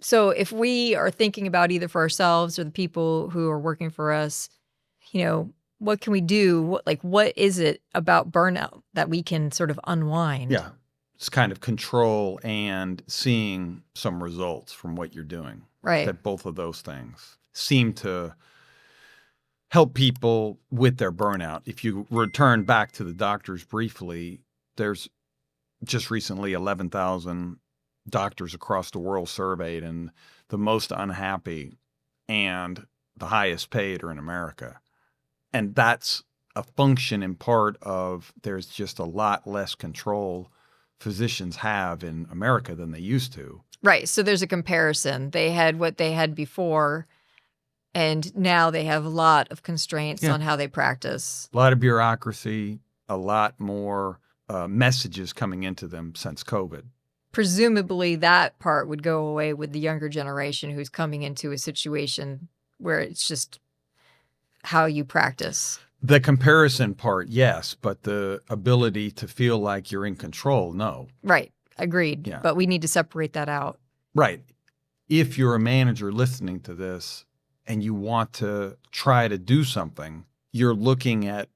So if we are thinking about either for ourselves or the people who are working for us, what can we do? What is it about burnout that we can sort of unwind? Yeah. It's kind of control and seeing some results from what you're doing. Right. That both of those things seem to help people with their burnout. If you return back to the doctors briefly, there's just recently 11,000 doctors across the world surveyed, and the most unhappy and the highest paid are in America. And that's a function in part of there's just a lot less control physicians have in America than they used to. Right. So there's a comparison. They had what they had before, and now they have a lot of constraints on how they practice. A lot of bureaucracy, a lot more messages coming into them since COVID. Presumably that part would go away with the younger generation who's coming into a situation where it's just how you practice. The comparison part, yes, but the ability to feel like you're in control, no. Right. Agreed. Yeah. But we need to separate that out. Right. If you're a manager listening to this and you want to try to do something, you're looking at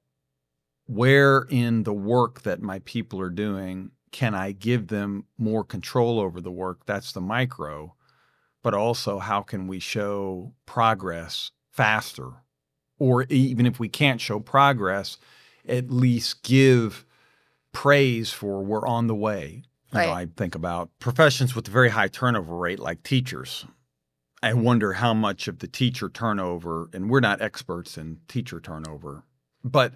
where in the work that my people are doing can I give them more control over the work? That's the micro. But also, how can we show progress faster? Or even if we can't show progress, at least give praise for we're on the way. Right. I think about professions with a very high turnover rate, like teachers. I wonder how much of the teacher turnover, and we're not experts in teacher turnover, but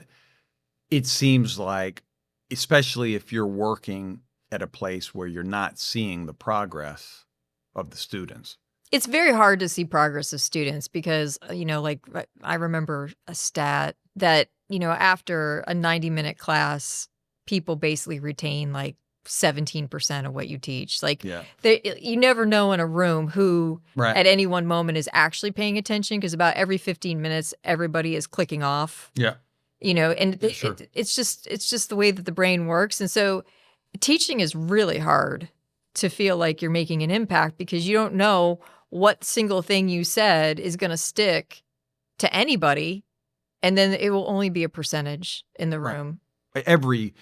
it seems like, especially if you're working at a place where you're not seeing the progress of the students. It's very hard to see progress of students because, I remember a stat that, after a 90-minute class, people basically retain 17% of what you teach. You never know in a room who at any one moment is actually paying attention, because about every 15 minutes, everybody is clicking off. Yeah. It's just the way that the brain works. And so teaching is really hard to feel like you're making an impact, because you don't know what single thing you said is going to stick to anybody. And then it will only be a percentage in the room. Every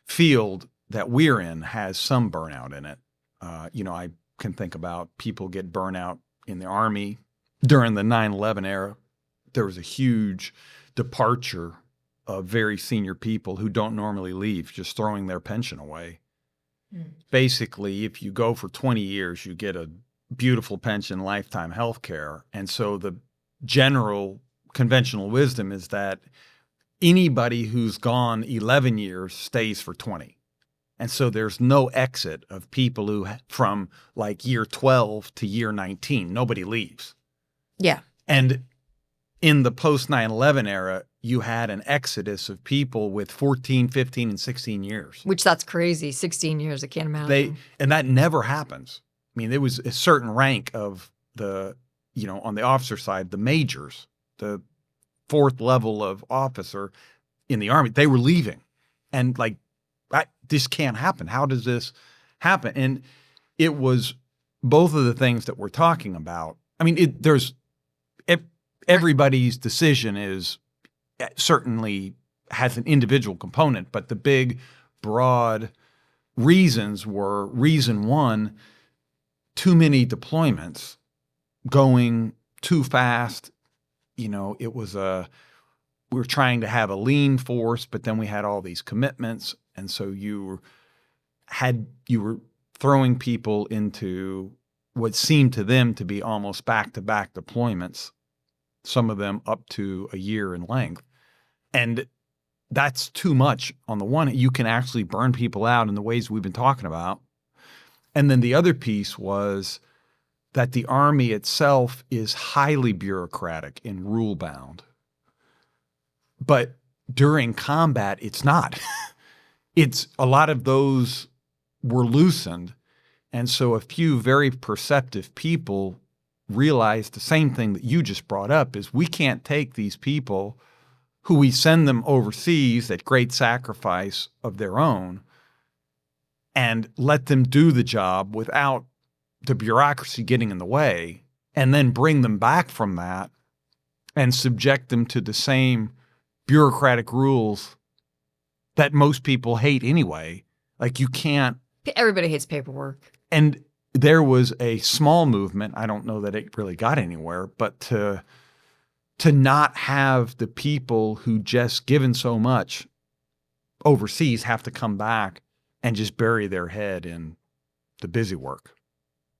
field that we're in has some burnout in it. I can think about people get burnout in the Army. During the 9/11 era, there was a huge departure of very senior people who don't normally leave, just throwing their pension away. Basically, if you go for 20 years, you get a beautiful pension, lifetime health care. And so the general conventional wisdom is that anybody who's gone 11 years stays for 20. And so there's no exit of people who from year 12 to year 19, nobody leaves. Yeah. And in the post 9/11 era, you had an exodus of people with 14, 15, and 16 years. Which that's crazy. 16 years, I can't imagine. And that never happens. I mean, there was a certain rank of the, on the officer side, the majors, the fourth level of officer in the Army, they were leaving. And this can't happen. How does this happen? And it was both of the things that we're talking about. I mean, everybody's decision is certainly has an individual component, but the big, broad reasons were: reason one, too many deployments going too fast. It was we were trying to have a lean force, but then we had all these commitments. And so you were throwing people into what seemed to them to be almost back-to-back deployments, some of them up to a year in length. And that's too much. On the one hand, you can actually burn people out in the ways we've been talking about. And then the other piece was that the Army itself is highly bureaucratic and rule-bound. But during combat, it's not. It's a lot of those were loosened. And so a few very perceptive people realized the same thing that you just brought up, is we can't take these people who we send them overseas at great sacrifice of their own and let them do the job without the bureaucracy getting in the way and then bring them back from that and subject them to the same bureaucratic rules that most people hate anyway. Like you can't. Everybody hates paperwork. And there was a small movement. I don't know that it really got anywhere, but to not have the people who just given so much overseas have to come back and just bury their head in the busy work.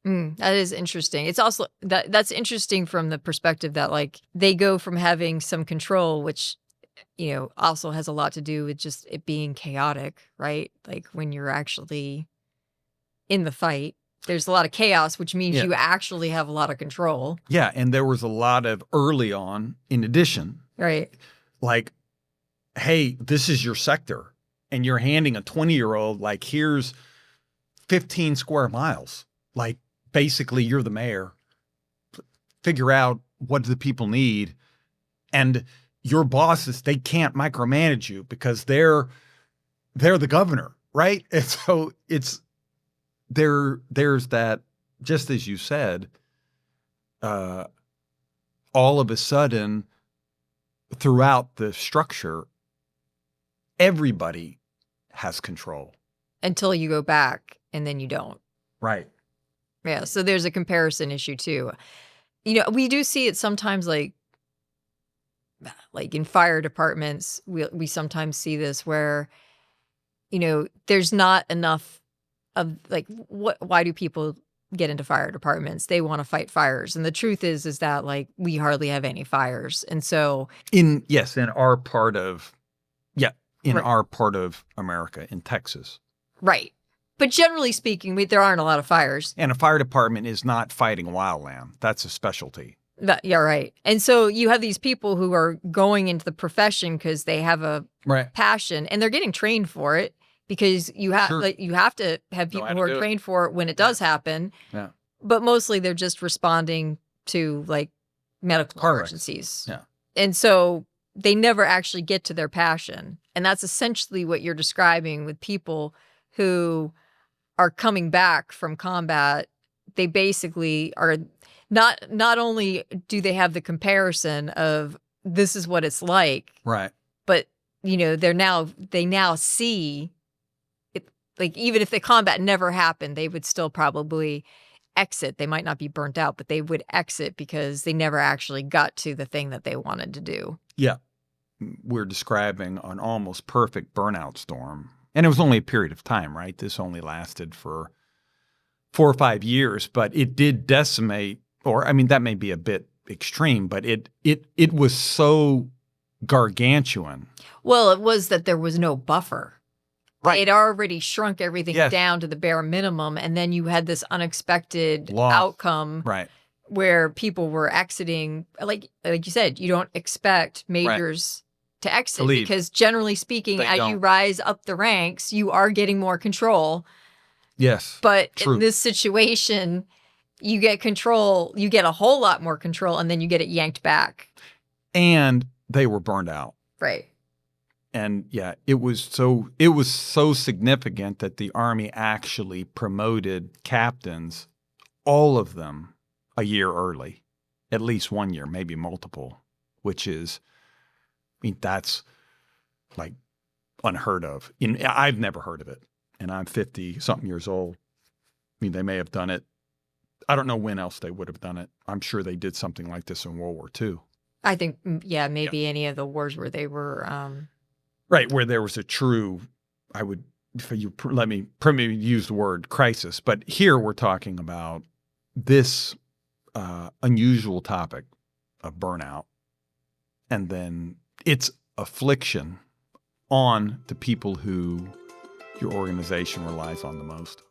That is interesting. It's also that's interesting from the perspective that like they go from having some control, which, you know, also has a lot to do with just it being chaotic, right? Like when you're actually in the fight, there's a lot of chaos, which means you actually have a lot of control. Yeah. And there was a lot of early on, in addition, right? Like, hey, this is your sector. And you're handing a 20-year-old, like, here's 15 square miles. Like, basically, you're the mayor. Figure out what the people need. And your bosses, they can't micromanage you because they're the governor, right? And so there's that, just as you said, all of a sudden, throughout the structure, everybody has control. Until you go back and then you don't. Right. Yeah. So there's a comparison issue too. You know, we do see it sometimes like in fire departments, we sometimes see this where, you know, there's not enough of like, why do people get into fire departments? They want to fight fires. And the truth is that like, we hardly have any fires. And so in our part of, our part of America, in Texas. Right. But generally speaking, there aren't a lot of fires. And a fire department is not fighting wildland. That's a specialty. Yeah, right. And so you have these people who are going into the profession because they have a passion and they're getting trained for it because you have to have people who are trained for it when it does happen. Yeah. But mostly they're just responding to like medical emergencies. Yeah. And so they never actually get to their passion. And that's essentially what you're describing with people who are coming back from combat. They basically are not only do they have the comparison of this is what it's like, right? But you know, they now see it. Like even if the combat never happened, they would still probably exit. They might not be burnt out, but they would exit because they never actually got to the thing that they wanted to do. Yeah. We're describing an almost perfect burnout storm. And it was only a period of time, right? This only lasted for 4 or 5 years, but it did decimate, or I mean, that may be a bit extreme, but it was so gargantuan. Well, it was that there was no buffer. Right. It already shrunk everything down to the bare minimum. And then you had this unexpected outcome where people were exiting. Like you said, you don't expect majors to exit because generally speaking, you rise up the ranks, you are getting more control. Yes. But in this situation, you get control, you get a whole lot more control, and then you get it yanked back. And they were burned out. Right. And it was so significant that the Army actually promoted captains, all of them, a year early, at least 1 year, maybe multiple, which is, I mean, that's like unheard of. I've never heard of it, and I'm 50-something years old. I mean, they may have done it. I don't know when else they would have done it. I'm sure they did something like this in World War II. I think, maybe any of the wars where they were... Right, where there was a true, let me use the word crisis, but here we're talking about this unusual topic of burnout and then its affliction on the people who your organization relies on the most.